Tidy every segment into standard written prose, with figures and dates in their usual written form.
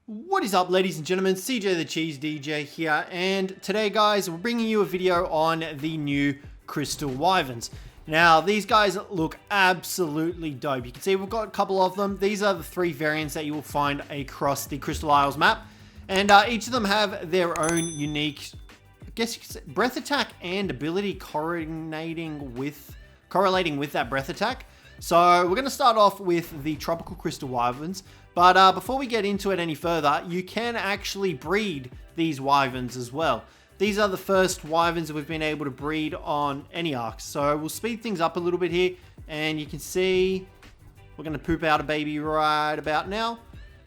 What is up, ladies and gentlemen? Cjthecheesedj here, and today, guys, we're bringing you a video on the new Crystal Wyverns. Now, these guys look absolutely dope. You can see we've got a couple of them. These are the three variants that you will find across the Crystal Isles map, and each of them have their own unique, I guess you could say, breath attack and ability correlating with that breath attack. So we're going to start off with the Tropical Crystal Wyverns, but before we get into it any further, you can actually breed these Wyverns as well. These are the first Wyverns that we've been able to breed on any arc, so we'll speed things up a little bit here, and you can see we're going to poop out a baby right about now,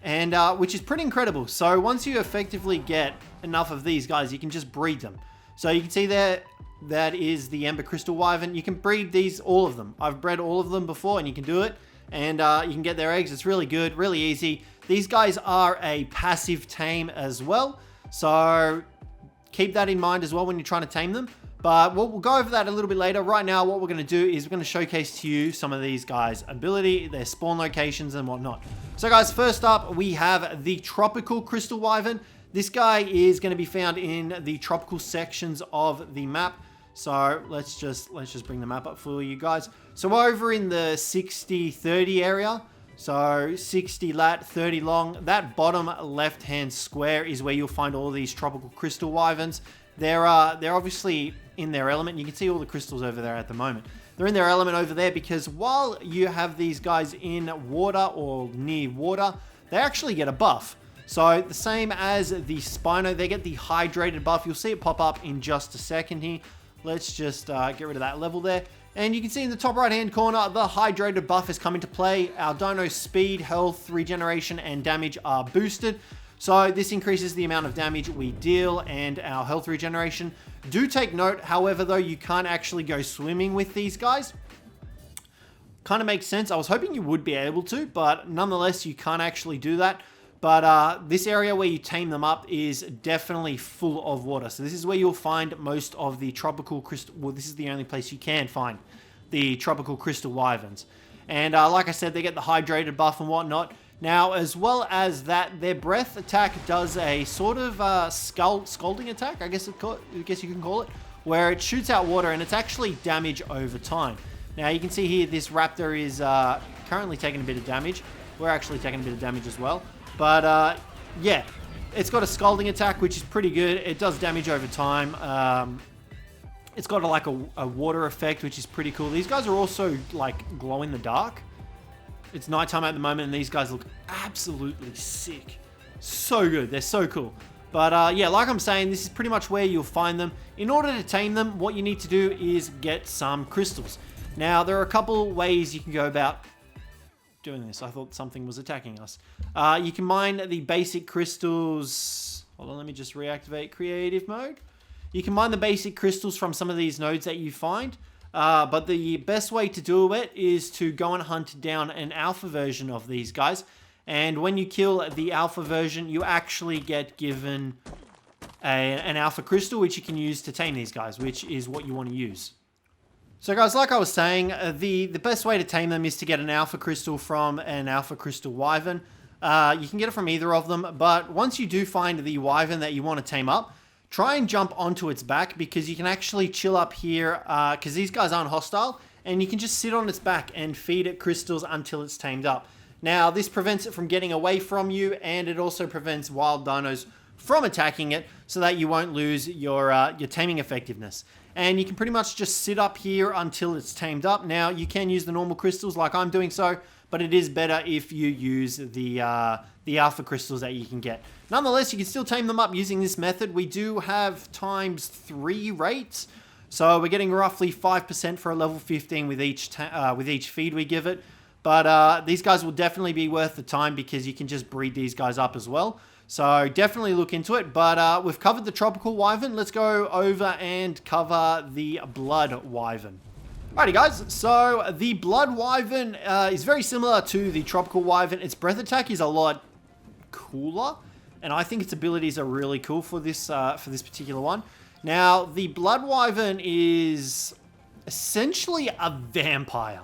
and which is pretty incredible. So once you effectively get enough of these guys, you can just breed them. So you can see there, that is the Ember Crystal Wyvern. You can breed these, all of them. I've bred all of them before, and you can do it. And you can get their eggs. It's really good, really easy. These guys are a passive tame as well. So keep that in mind as well when you're trying to tame them. But we'll go over that a little bit later. Right now, what we're going to do is we're going to showcase to you some of these guys' ability, their spawn locations, and whatnot. So guys, first up, we have the Tropical Crystal Wyvern. This guy is going to be found in the tropical sections of the map. So let's just bring the map up for you guys. So we're over in the 60-30 area. So 60 lat, 30 long. That bottom left-hand square is where you'll find all these Tropical Crystal Wyverns. They're obviously in their element. You can see all the crystals over there at the moment. They're in their element over there because while you have these guys in water or near water, they actually get a buff. So the same as the Spino, they get the hydrated buff. You'll see it pop up in just a second here. Let's just get rid of that level there. And you can see in the top right hand corner, the hydrated buff has come into play. Our Dino's speed, health, regeneration, and damage are boosted. So this increases the amount of damage we deal and our health regeneration. Do take note, however, though, you can't actually go swimming with these guys. Kind of makes sense. I was hoping you would be able to, but nonetheless, you can't actually do that. But this area where you tame them up is definitely full of water. So this is where you'll find most of the Tropical Crystal... Well, this is the only place you can find the Tropical Crystal Wyverns. And like I said, they get the hydrated buff and whatnot. Now, as well as that, their breath attack does a sort of scalding attack, I guess you can call it, where it shoots out water and it's actually damage over time. Now, you can see here this raptor is currently taking a bit of damage. We're actually taking a bit of damage as well. But, yeah, it's got a scalding attack, which is pretty good. It does damage over time. It's got like a water effect, which is pretty cool. These guys are also like glow in the dark. It's nighttime at the moment, and these guys look absolutely sick. So good. They're so cool. But, yeah, like I'm saying, this is pretty much where you'll find them. In order to tame them, what you need to do is get some crystals. Now, there are a couple ways you can go about doing this. I thought something was attacking us. You can mine the basic crystals. Hold on, let me just reactivate creative mode. You can mine the basic crystals from some of these nodes that you find. But the best way to do it is to go and hunt down an alpha version of these guys. And when you kill the alpha version, you actually get given an alpha crystal, which you can use to tame these guys, which is what you want to use. So guys, like I was saying, the best way to tame them is to get an alpha crystal from an alpha crystal wyvern. You can get it from either of them, but once you do find the wyvern that you want to tame up, try and jump onto its back because you can actually chill up here because these guys aren't hostile, and you can just sit on its back and feed it crystals until it's tamed up. Now, this prevents it from getting away from you, and it also prevents wild dinos from attacking it so that you won't lose your taming effectiveness. And you can pretty much just sit up here until it's tamed up. Now, you can use the normal crystals like I'm doing so, but it is better if you use the alpha crystals that you can get. Nonetheless, you can still tame them up using this method. We do have ×3 rates, so we're getting roughly 5% for a level 15 with each feed we give it. But these guys will definitely be worth the time because you can just breed these guys up as well. So definitely look into it, but we've covered the Tropical Wyvern. Let's go over and cover the Blood Wyvern. Alrighty guys, so the Blood Wyvern is very similar to the Tropical Wyvern. Its breath attack is a lot cooler, and I think its abilities are really cool for this particular one. Now, the Blood Wyvern is essentially a vampire.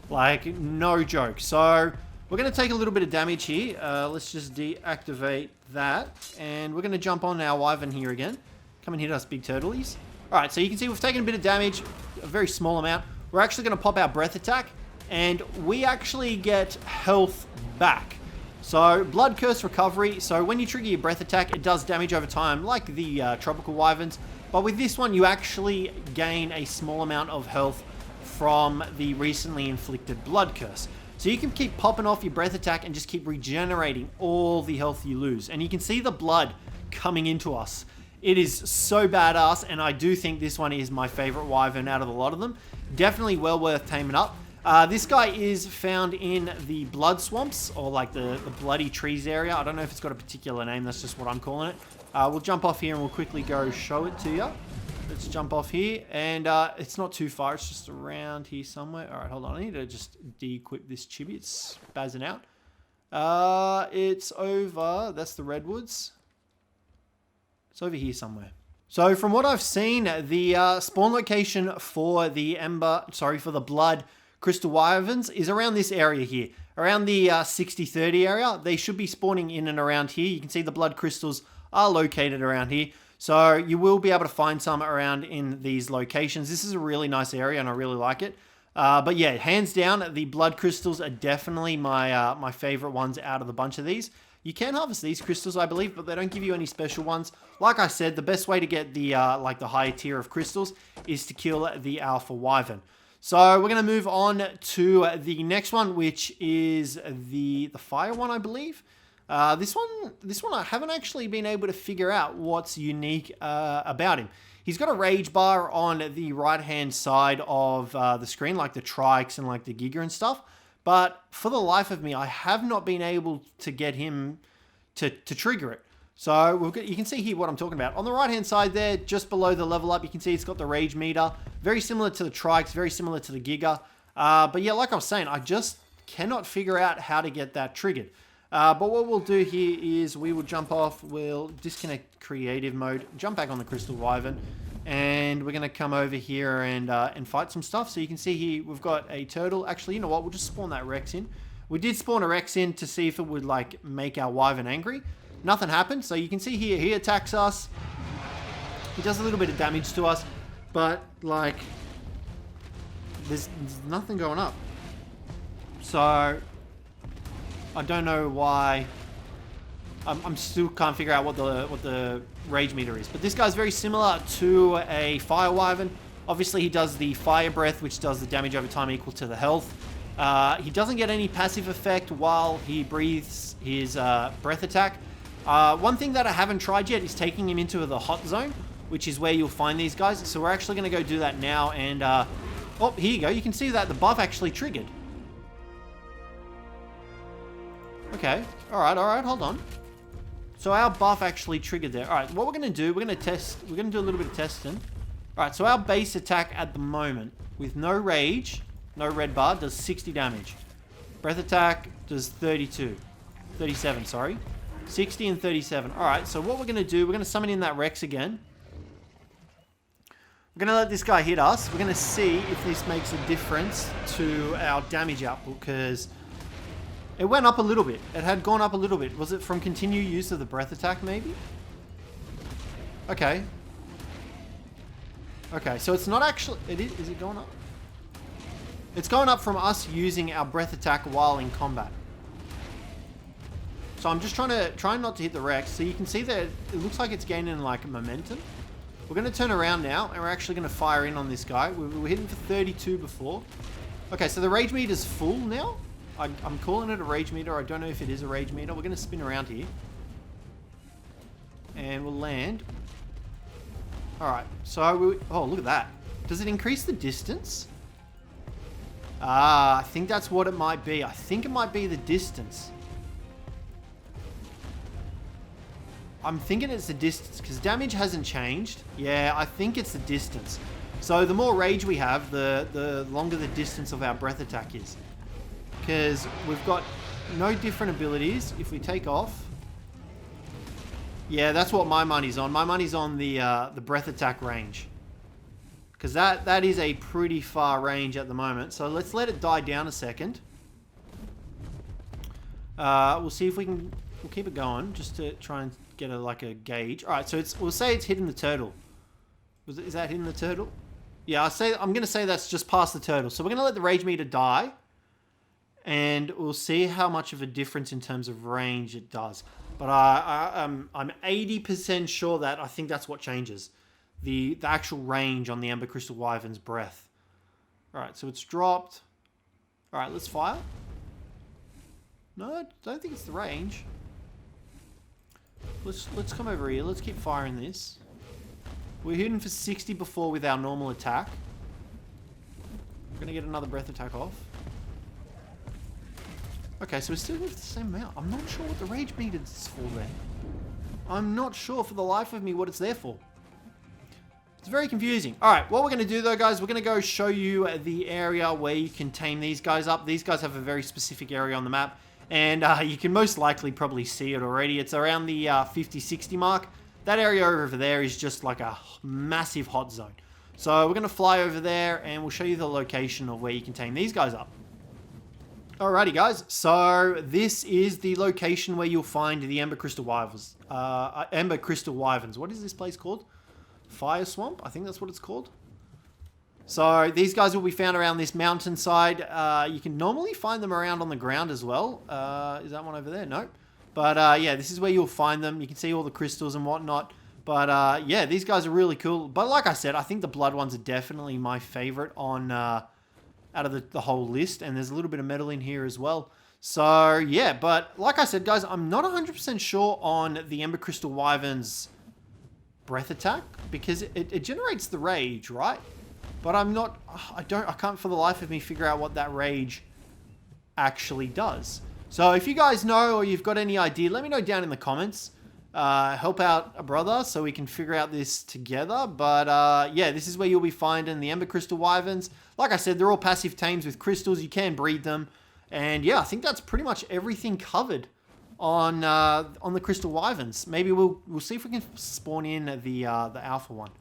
Like, no joke. So We're going to take a little bit of damage here. Let's just deactivate that. And we're going to jump on our Wyvern here again. Come and hit us, big turtlies. Alright, so you can see we've taken a bit of damage. A very small amount. We're actually going to pop our Breath Attack. And we actually get health back. So, Blood Curse Recovery. So, when you trigger your Breath Attack, it does damage over time, like the Tropical Wyverns. But with this one, you actually gain a small amount of health from the recently inflicted Blood Curse. So you can keep popping off your Breath Attack and just keep regenerating all the health you lose. And you can see the blood coming into us. It is so badass, and I do think this one is my favorite Wyvern out of a lot of them. Definitely well worth taming up. This guy is found in the Blood Swamps, or like the Bloody Trees area. I don't know if it's got a particular name, that's just what I'm calling it. We'll jump off here and we'll quickly go show it to you. Let's jump off here, and it's not too far, it's just around here somewhere. Alright, hold on, I need to just de-equip this chibi, it's spazzing out. It's over, that's the Redwoods. It's over here somewhere. So from what I've seen, the spawn location for the for the Blood Crystal Wyverns is around this area here. Around the 60-30 area, they should be spawning in and around here. You can see the Blood Crystals are located around here. So you will be able to find some around in these locations. This is a really nice area and I really like it. But yeah, hands down, the Blood Crystals are definitely my my favorite ones out of the bunch of these. You can harvest these crystals, I believe, but they don't give you any special ones. Like I said, the best way to get the like the higher tier of crystals is to kill the Alpha Wyvern. So we're going to move on to the next one, which is the fire one, I believe. This one I haven't actually been able to figure out what's unique about him. He's got a rage bar on the right-hand side of the screen, like the trikes and like the giga and stuff. But for the life of me, I have not been able to get him to trigger it. So you can see here what I'm talking about. On the right-hand side there, just below the level up, you can see it's got the rage meter. Very similar to the trikes, very similar to the giga. But yeah, like I was saying, I just cannot figure out how to get that triggered. But what we'll do here is we will jump off, we'll disconnect creative mode, jump back on the Crystal Wyvern, and we're going to come over here and fight some stuff. So you can see here we've got a turtle. Actually, you know what? We'll just spawn that Rex in. We did spawn a Rex in to see if it would like make our Wyvern angry. Nothing happened. So you can see here, he attacks us. He does a little bit of damage to us, but like there's nothing going up. So I don't know why. I'm still can't figure out what the rage meter is. But this guy's very similar to a fire wyvern. Obviously, he does the fire breath, which does the damage over time equal to the health. He doesn't get any passive effect while he breathes his breath attack. One thing that I haven't tried yet is taking him into the hot zone, which is where you'll find these guys. So we're actually going to go do that now. And oh, here you go. You can see that the buff actually triggered. Okay. All right. Hold on. So our buff actually triggered there. All right. What we're going to do, we're going to test. We're going to do a little bit of testing. All right. So our base attack at the moment with no rage, no red bar, does 60 damage. Breath attack does 37, sorry. 60 and 37. All right. So what we're going to do, we're going to summon in that Rex again. We're going to let this guy hit us. We're going to see if this makes a difference to our damage output, because it went up a little bit. It had gone up a little bit. Was it from continued use of the breath attack, maybe? Okay. Okay, so it's not actually... Is it going up? It's going up from us using our breath attack while in combat. So I'm just trying not to hit the Rex. So you can see that it looks like it's gaining like momentum. We're going to turn around now, and we're actually going to fire in on this guy. We were hitting for 32 before. Okay, so the rage meter's full now. I'm calling it a rage meter. I don't know if it is a rage meter. We're going to spin around here. And we'll land. Alright, so oh, look at that. Does it increase the distance? Ah, I think that's what it might be. I think it might be the distance. I'm thinking it's the distance, because damage hasn't changed. Yeah, I think it's the distance. So the more rage we have, the longer the distance of our breath attack is. Because we've got no different abilities. If we take off... Yeah, that's what my money's on. My money's on the breath attack range. Because that is a pretty far range at the moment. So let's let it die down a second. We'll see if we can... We'll keep it going just to try and get like a gauge. All right, so we'll say it's hitting the turtle. Is that hitting the turtle? Yeah, I'm going to say that's just past the turtle. So we're going to let the rage meter die. And we'll see how much of a difference in terms of range it does. But I'm 80% sure that I think that's what changes. The actual range on the Ember Crystal Wyvern's breath. Alright, so it's dropped. Alright, let's fire. No, I don't think it's the range. Let's come over here. Let's keep firing this. We're hitting for 60 before with our normal attack. We're going to get another breath attack off. Okay, so we're still with the same amount. I'm not sure what the rage meter is for there. I'm not sure for the life of me what it's there for. It's very confusing. Alright, what we're going to do though, guys, we're going to go show you the area where you can tame these guys up. These guys have a very specific area on the map. And you can most likely probably see it already. It's around the 50-60 mark. That area over there is just like a massive hot zone. So we're going to fly over there and we'll show you the location of where you can tame these guys up. Alrighty guys, so this is the location where you'll find the Ember Crystal Wyverns. Ember Crystal Wyverns. What is this place called? Fire Swamp? I think that's what it's called. So these guys will be found around this mountainside. You can normally find them around on the ground as well. Is that one over there? No. But yeah, this is where you'll find them. You can see all the crystals and whatnot. But yeah, these guys are really cool. But like I said, I think the blood ones are definitely my favorite on out of the whole list. And there's a little bit of metal in here as well. So yeah, but like I said, guys, I'm not 100% sure on the Ember Crystal Wyvern's breath attack. Because it generates the rage, right? But I can't for the life of me figure out what that rage actually does. So if you guys know or you've got any idea, let me know down in the comments. Help out a brother so we can figure out this together. But yeah, this is where you'll be finding the Ember Crystal Wyverns. Like I said, they're all passive tames with crystals. You can breed them. And yeah, I think that's pretty much everything covered on the Crystal Wyverns. Maybe we'll see if we can spawn in the alpha one.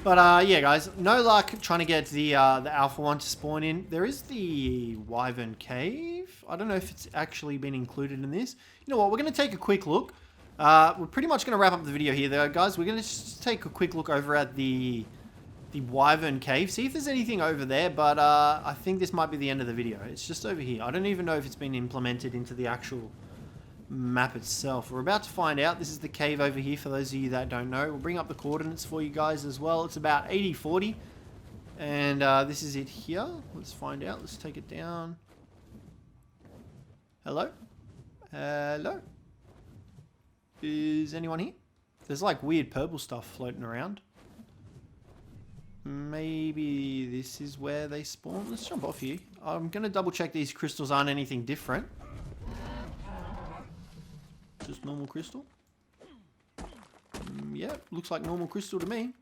But yeah, guys, no luck trying to get the alpha one to spawn in. There is the Wyvern Cave. I don't know if it's actually been included in this. You know what? We're going to take a quick look. We're pretty much going to wrap up the video here, though, guys. We're going to just take a quick look over at the Wyvern Cave. See if there's anything over there. But I think this might be the end of the video. It's just over here. I don't even know if it's been implemented into the actual map itself. We're about to find out. This is the cave over here for those of you that don't know. We'll bring up the coordinates for you guys as well. It's about 80-40 and this is it here. Let's find out. Let's take it down. Hello? Hello? Is anyone here? There's like weird purple stuff floating around. Maybe this is where they spawn. Let's jump off here. I'm going to double check these crystals aren't anything different. Just normal crystal. Yeah, looks like normal crystal to me.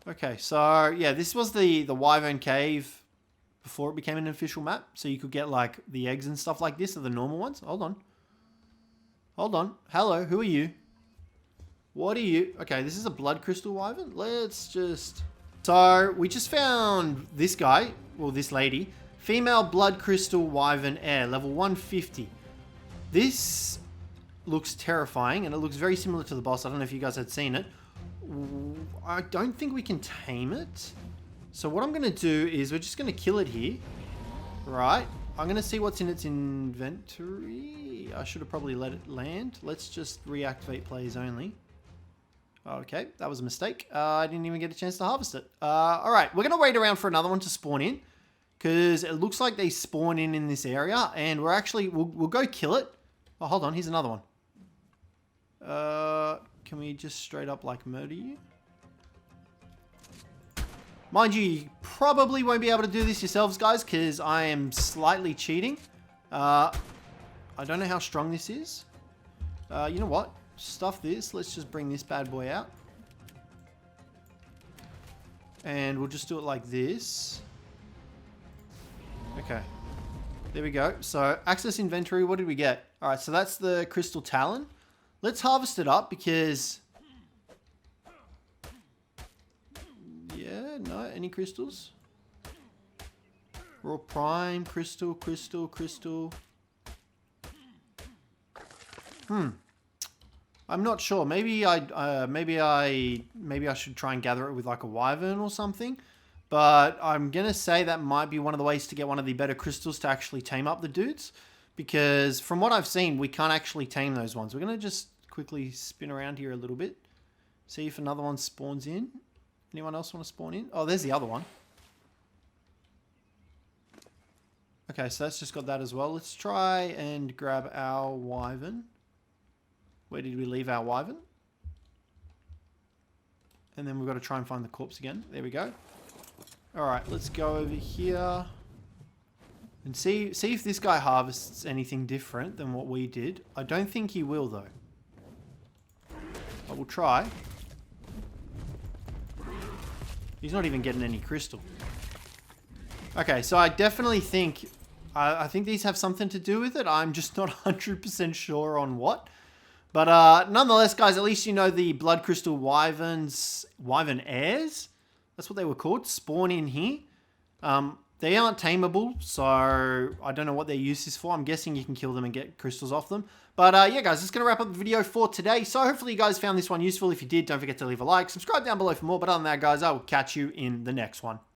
Okay, so yeah, this was the Wyvern Cave before it became an official map. So you could get like the eggs and stuff like this are the normal ones. Hold on. Hold on. Hello, who are you? What are you? Okay, this is a blood crystal wyvern. Let's just... So we just found this guy, well this lady. Female blood crystal wyvern air, level 150. This looks terrifying, and it looks very similar to the boss. I don't know if you guys had seen it. I don't think we can tame it. So what I'm going to do is we're just going to kill it here. Right. I'm going to see what's in its inventory. I should have probably let it land. Let's just reactivate players only. Okay, that was a mistake. I didn't even get a chance to harvest it. All right, we're going to wait around for another one to spawn in. Because it looks like they spawn in this area. And we're actually... We'll go kill it. Oh, hold on. Here's another one. Can we just straight up, like, murder you? Mind you probably won't be able to do this yourselves, guys, because I am slightly cheating. I don't know how strong this is. You know what? Stuff this. Let's just bring this bad boy out. And we'll just do it like this. Okay. There we go. So, access inventory. What did we get? Alright, so that's the Crystal Talon. Let's harvest it up because... Yeah, no, any crystals? Raw prime, crystal, crystal, crystal. I'm not sure. Maybe I should try and gather it with like a wyvern or something. But I'm gonna say that might be one of the ways to get one of the better crystals to actually tame up the dudes. Because from what I've seen, we can't actually tame those ones. We're gonna just quickly spin around here a little bit. See if another one spawns in. Anyone else want to spawn in? Oh, there's the other one. Okay, so that's just got that as well. Let's try and grab our wyvern. Where did we leave our wyvern? And then we've got to try and find the corpse again. There we go. Alright, let's go over here. And see if this guy harvests anything different than what we did. I don't think he will, though. But we'll try. He's not even getting any crystal. Okay, so I definitely think... I think these have something to do with it. I'm just not 100% sure on what. But nonetheless, guys, at least you know the blood crystal wyverns, wyvern heirs. That's what they were called. Spawn in here. They aren't tameable, so I don't know what their use is for. I'm guessing you can kill them and get crystals off them. But yeah, guys, that's going to wrap up the video for today. So hopefully you guys found this one useful. If you did, don't forget to leave a like. Subscribe down below for more. But other than that, guys, I will catch you in the next one.